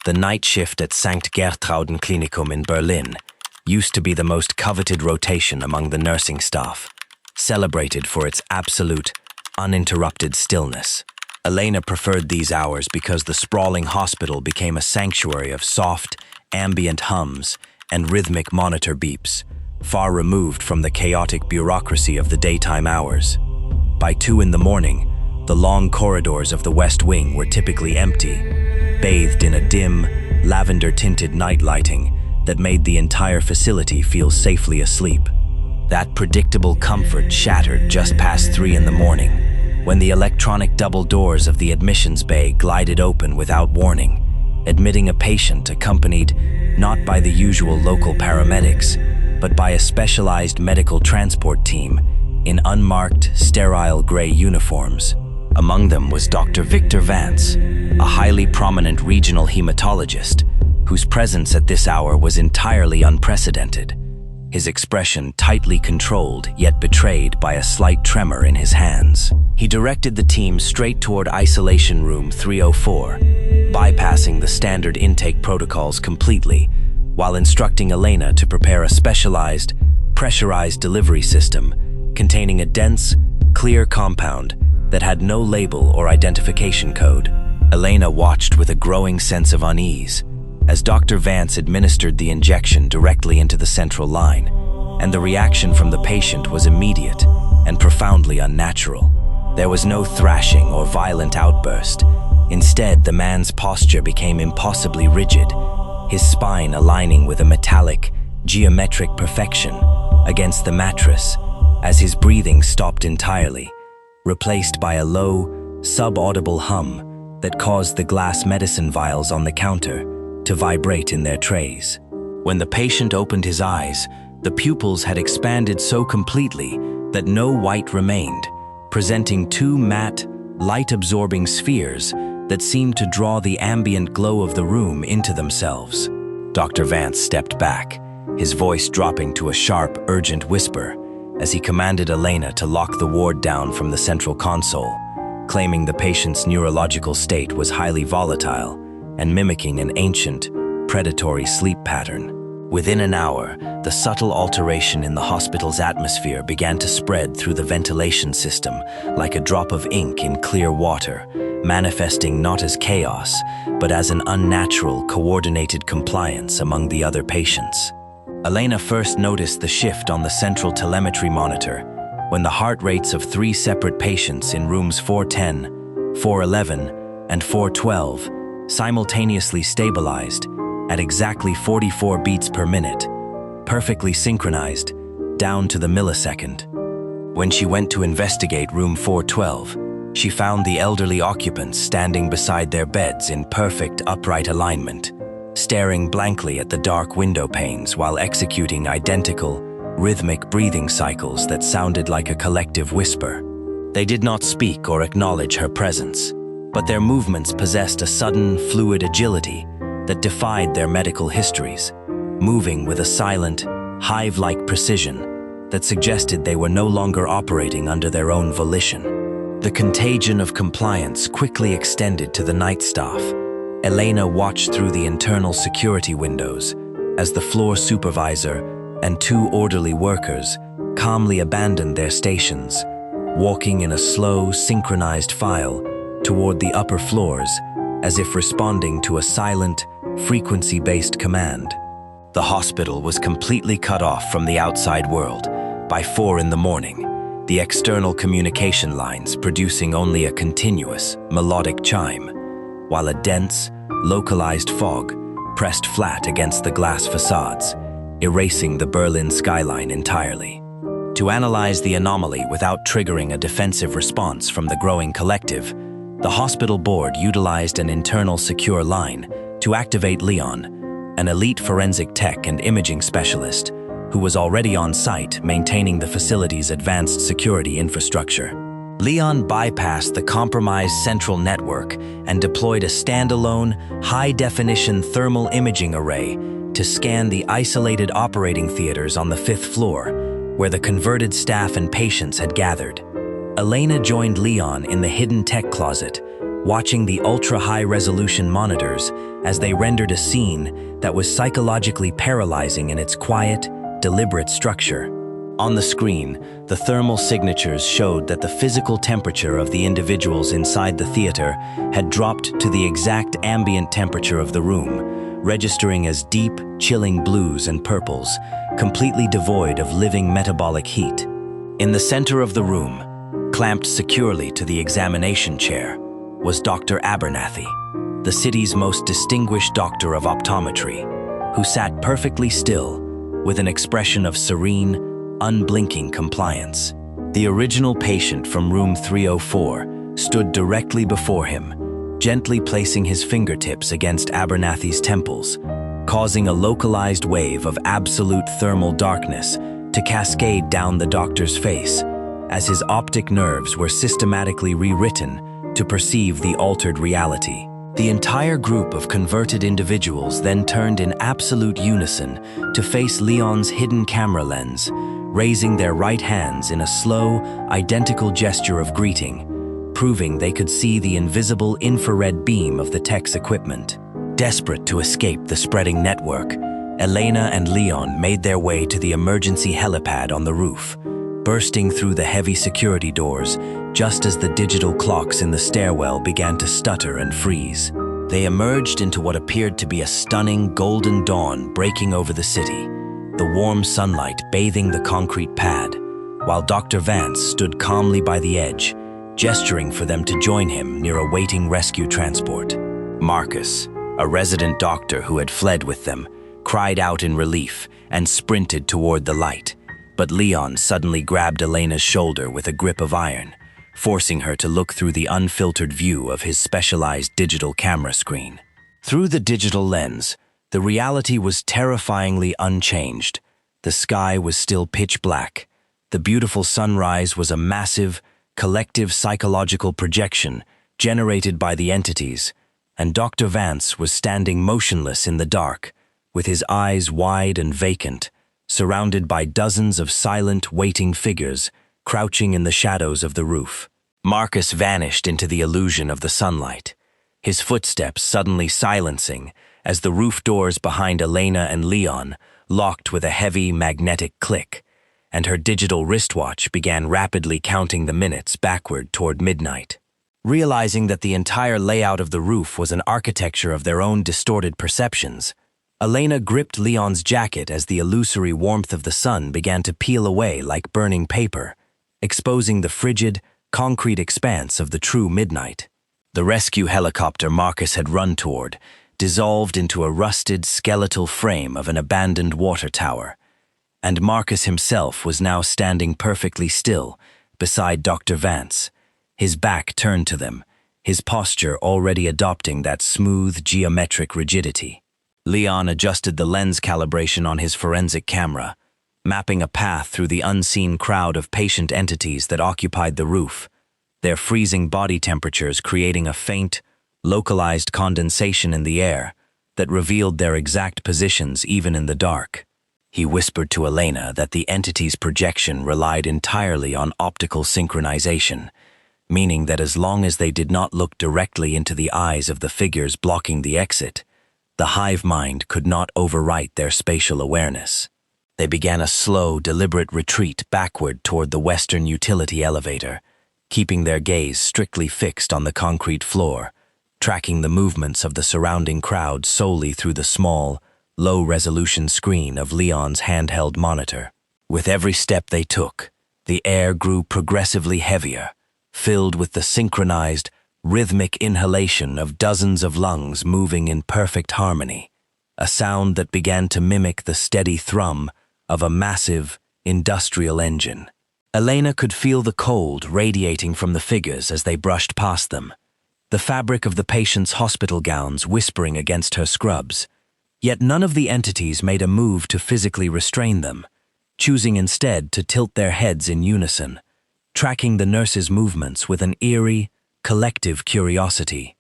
The night shift at St. Gertrauden Klinikum in Berlin used to be the most coveted rotation among the nursing staff, celebrated for its absolute, uninterrupted stillness. Elena preferred these hours because the sprawling hospital became a sanctuary of soft, ambient hums and rhythmic monitor beeps, far removed from the chaotic bureaucracy of the daytime hours. By 2 in the morning, the long corridors of the West Wing were typically empty, bathed in a dim, lavender-tinted night lighting that made the entire facility feel safely asleep. That predictable comfort shattered just past 3 in the morning, when the electronic double doors of the admissions bay glided open without warning, admitting a patient accompanied not by the usual local paramedics, but by a specialized medical transport team in unmarked, sterile gray uniforms. Among them was Dr. Victor Vance, a highly prominent regional hematologist, whose presence at this hour was entirely unprecedented, his expression tightly controlled yet betrayed by a slight tremor in his hands. He directed the team straight toward isolation room 304, bypassing the standard intake protocols completely, while instructing Elena to prepare a specialized, pressurized delivery system containing a dense, clear compound that had no label or identification code. Elena watched with a growing sense of unease as Dr. Vance administered the injection directly into the central line, and the reaction from the patient was immediate and profoundly unnatural. There was no thrashing or violent outburst. Instead, the man's posture became impossibly rigid, his spine aligning with a metallic, geometric perfection against the mattress as his breathing stopped entirely, replaced by a low, sub-audible hum that caused the glass medicine vials on the counter to vibrate in their trays. When the patient opened his eyes, the pupils had expanded so completely that no white remained, presenting 2 matte, light-absorbing spheres that seemed to draw the ambient glow of the room into themselves. Dr. Vance stepped back, his voice dropping to a sharp, urgent whisper as he commanded Elena to lock the ward down from the central console, claiming the patient's neurological state was highly volatile and mimicking an ancient, predatory sleep pattern. Within an hour, the subtle alteration in the hospital's atmosphere began to spread through the ventilation system like a drop of ink in clear water, manifesting not as chaos, but as an unnatural, coordinated compliance among the other patients. Elena first noticed the shift on the central telemetry monitor when the heart rates of 3 separate patients in rooms 410, 411, and 412 simultaneously stabilized at exactly 44 beats per minute, perfectly synchronized, down to the millisecond. When she went to investigate room 412, she found the elderly occupants standing beside their beds in perfect upright alignment, staring blankly at the dark window panes while executing identical, rhythmic breathing cycles that sounded like a collective whisper. They did not speak or acknowledge her presence, but their movements possessed a sudden, fluid agility that defied their medical histories, moving with a silent, hive-like precision that suggested they were no longer operating under their own volition. The contagion of compliance quickly extended to the night staff. Elena watched through the internal security windows as the floor supervisor and 2 orderly workers calmly abandoned their stations, walking in a slow, synchronized file toward the upper floors as if responding to a silent, frequency-based command. The hospital was completely cut off from the outside world by 4 in the morning, the external communication lines producing only a continuous, melodic chime, while a dense, localized fog pressed flat against the glass facades, erasing the Berlin skyline entirely. To analyze the anomaly without triggering a defensive response from the growing collective, the hospital board utilized an internal secure line to activate Leon, an elite forensic tech and imaging specialist who was already on site maintaining the facility's advanced security infrastructure. Leon bypassed the compromised central network and deployed a standalone, high-definition thermal imaging array to scan the isolated operating theaters on the 5th floor, where the converted staff and patients had gathered. Elena joined Leon in the hidden tech closet, watching the ultra-high-resolution monitors as they rendered a scene that was psychologically paralyzing in its quiet, deliberate structure. On the screen, the thermal signatures showed that the physical temperature of the individuals inside the theater had dropped to the exact ambient temperature of the room, registering as deep, chilling blues and purples, completely devoid of living metabolic heat. In the center of the room, clamped securely to the examination chair, was Dr. Abernathy, the city's most distinguished doctor of optometry, who sat perfectly still with an expression of serene, unblinking compliance. The original patient from room 304 stood directly before him, gently placing his fingertips against Abernathy's temples, causing a localized wave of absolute thermal darkness to cascade down the doctor's face as his optic nerves were systematically rewritten to perceive the altered reality. The entire group of converted individuals then turned in absolute unison to face Leon's hidden camera lens, raising their right hands in a slow, identical gesture of greeting, proving they could see the invisible infrared beam of the tech's equipment. Desperate to escape the spreading network, Elena and Leon made their way to the emergency helipad on the roof, bursting through the heavy security doors just as the digital clocks in the stairwell began to stutter and freeze. They emerged into what appeared to be a stunning golden dawn breaking over the city, the warm sunlight bathing the concrete pad, while Dr. Vance stood calmly by the edge, gesturing for them to join him near a waiting rescue transport. Marcus, a resident doctor who had fled with them, cried out in relief and sprinted toward the light, but Leon suddenly grabbed Elena's shoulder with a grip of iron, forcing her to look through the unfiltered view of his specialized digital camera screen. Through the digital lens, the reality was terrifyingly unchanged. The sky was still pitch black. The beautiful sunrise was a massive, collective psychological projection generated by the entities, and Dr. Vance was standing motionless in the dark, with his eyes wide and vacant, surrounded by dozens of silent, waiting figures crouching in the shadows of the roof. Marcus vanished into the illusion of the sunlight, his footsteps suddenly silencing as the roof doors behind Elena and Leon locked with a heavy magnetic click, and her digital wristwatch began rapidly counting the minutes backward toward midnight. Realizing that the entire layout of the roof was an architecture of their own distorted perceptions, Elena gripped Leon's jacket as the illusory warmth of the sun began to peel away like burning paper, exposing the frigid, concrete expanse of the true midnight. The rescue helicopter Marcus had run toward dissolved into a rusted, skeletal frame of an abandoned water tower, and Marcus himself was now standing perfectly still beside Dr. Vance, his back turned to them, his posture already adopting that smooth, geometric rigidity. Leon adjusted the lens calibration on his forensic camera, mapping a path through the unseen crowd of patient entities that occupied the roof, their freezing body temperatures creating a faint, localized condensation in the air that revealed their exact positions even in the dark. He whispered to Elena that the entity's projection relied entirely on optical synchronization, meaning that as long as they did not look directly into the eyes of the figures blocking the exit, the hive mind could not overwrite their spatial awareness. They began a slow, deliberate retreat backward toward the western utility elevator, keeping their gaze strictly fixed on the concrete floor, tracking the movements of the surrounding crowd solely through the small, low-resolution screen of Leon's handheld monitor. With every step they took, the air grew progressively heavier, filled with the synchronized, rhythmic inhalation of dozens of lungs moving in perfect harmony, a sound that began to mimic the steady thrum of a massive, industrial engine. Elena could feel the cold radiating from the figures as they brushed past them, the fabric of the patient's hospital gowns whispering against her scrubs. Yet none of the entities made a move to physically restrain them, choosing instead to tilt their heads in unison, tracking the nurse's movements with an eerie, collective curiosity.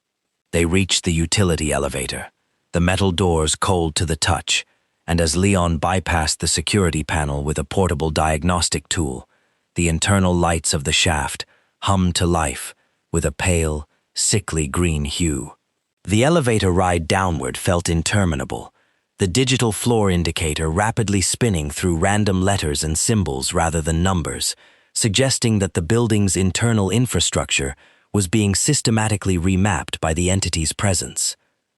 They reached the utility elevator, the metal doors cold to the touch, and as Leon bypassed the security panel with a portable diagnostic tool, the internal lights of the shaft hummed to life with a pale, sickly green hue. The elevator ride downward felt interminable, the digital floor indicator rapidly spinning through random letters and symbols rather than numbers, suggesting that the building's internal infrastructure was being systematically remapped by the entity's presence.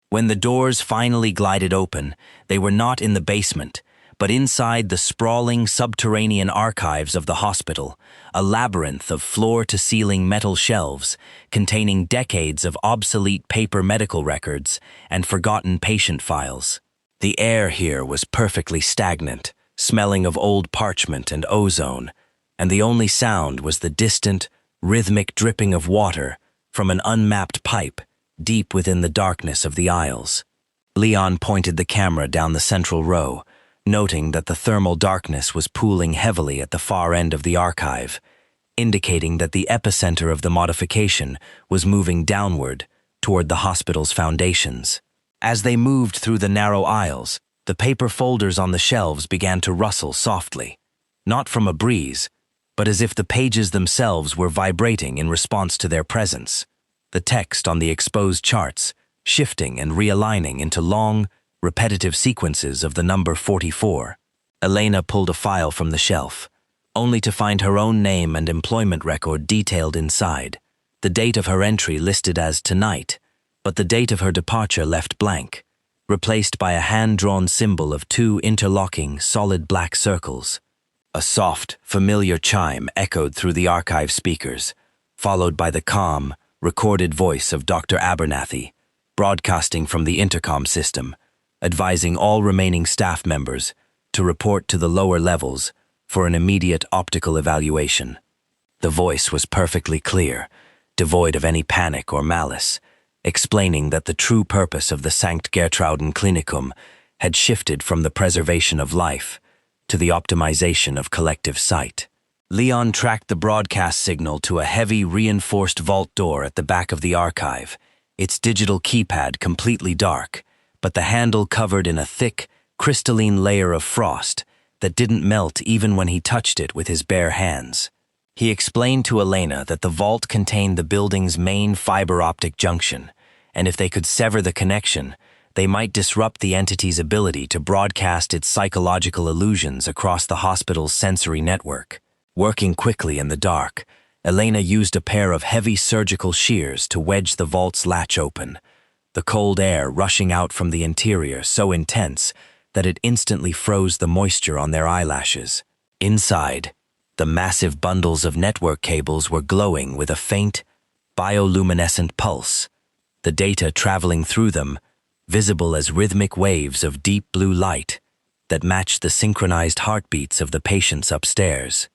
When the doors finally glided open, they were not in the basement, but inside the sprawling subterranean archives of the hospital, a labyrinth of floor-to-ceiling metal shelves containing decades of obsolete paper medical records and forgotten patient files. The air here was perfectly stagnant, smelling of old parchment and ozone, and the only sound was the distant, rhythmic dripping of water from an unmapped pipe deep within the darkness of the aisles. Leon pointed the camera down the central row, noting that the thermal darkness was pooling heavily at the far end of the archive, indicating that the epicenter of the modification was moving downward toward the hospital's foundations. As they moved through the narrow aisles, the paper folders on the shelves began to rustle softly, not from a breeze, but as if the pages themselves were vibrating in response to their presence, the text on the exposed charts shifting and realigning into long, repetitive sequences of the number 44. Elena pulled a file from the shelf, only to find her own name and employment record detailed inside, the date of her entry listed as tonight, but the date of her departure left blank, replaced by a hand-drawn symbol of two interlocking, solid black circles. A soft, familiar chime echoed through the archive speakers, followed by the calm, recorded voice of Dr. Abernathy, broadcasting from the intercom system, advising all remaining staff members to report to the lower levels for an immediate optical evaluation. The voice was perfectly clear, devoid of any panic or malice, explaining that the true purpose of the St. Gertrauden Klinikum had shifted from the preservation of life to the optimization of collective sight. Leon tracked the broadcast signal to a heavy, reinforced vault door at the back of the archive, its digital keypad completely dark, but the handle covered in a thick, crystalline layer of frost that didn't melt even when he touched it with his bare hands. He explained to Elena that the vault contained the building's main fiber optic junction, and if they could sever the connection, they might disrupt the entity's ability to broadcast its psychological illusions across the hospital's sensory network. Working quickly in the dark, Elena used a pair of heavy surgical shears to wedge the vault's latch open, the cold air rushing out from the interior so intense that it instantly froze the moisture on their eyelashes. Inside, the massive bundles of network cables were glowing with a faint, bioluminescent pulse, the data traveling through them visible as rhythmic waves of deep blue light that matched the synchronized heartbeats of the patients upstairs.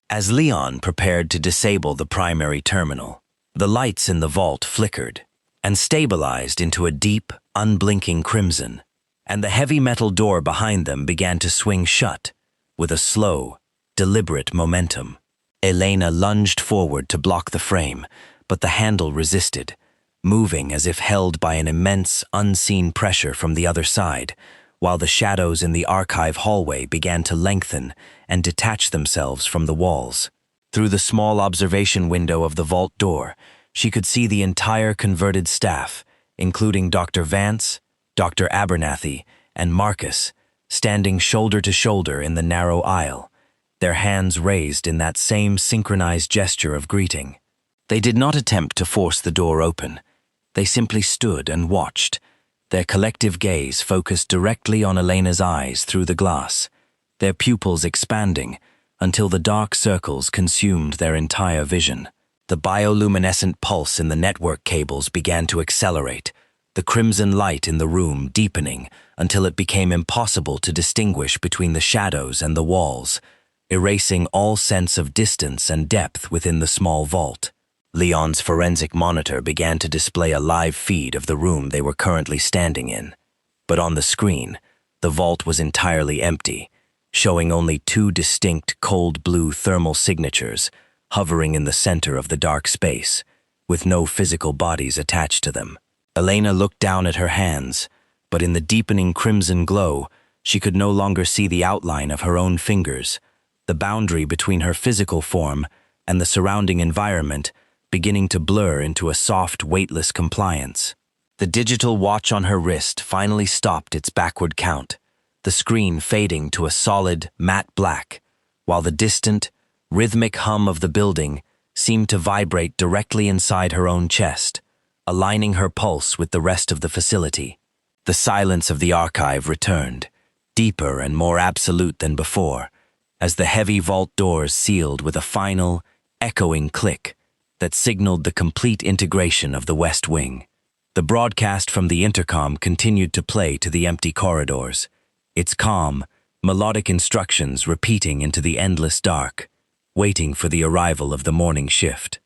As Leon prepared to disable the primary terminal, the lights in the vault flickered and stabilized into a deep, unblinking crimson, and the heavy metal door behind them began to swing shut with a slow, deliberate momentum. Elena lunged forward to block the frame, but the handle resisted, moving as if held by an immense, unseen pressure from the other side, while the shadows in the archive hallway began to lengthen and detach themselves from the walls. Through the small observation window of the vault door, she could see the entire converted staff, including Dr. Vance, Dr. Abernathy, and Marcus, standing shoulder to shoulder in the narrow aisle, their hands raised in that same synchronized gesture of greeting. They did not attempt to force the door open. They simply stood and watched, their collective gaze focused directly on Elena's eyes through the glass, their pupils expanding until the dark circles consumed their entire vision. The bioluminescent pulse in the network cables began to accelerate, the crimson light in the room deepening until it became impossible to distinguish between the shadows and the walls, erasing all sense of distance and depth within the small vault. Leon's forensic monitor began to display a live feed of the room they were currently standing in. But on the screen, the vault was entirely empty, showing only two distinct cold blue thermal signatures hovering in the center of the dark space, with no physical bodies attached to them. Elena looked down at her hands, but in the deepening crimson glow, she could no longer see the outline of her own fingers. The boundary between her physical form and the surrounding environment beginning to blur into a soft, weightless compliance. The digital watch on her wrist finally stopped its backward count, the screen fading to a solid, matte black, while the distant, rhythmic hum of the building seemed to vibrate directly inside her own chest, aligning her pulse with the rest of the facility. The silence of the archive returned, deeper and more absolute than before, as the heavy vault doors sealed with a final, echoing click that signaled the complete integration of the West Wing. The broadcast from the intercom continued to play to the empty corridors, its calm, melodic instructions repeating into the endless dark, waiting for the arrival of the morning shift.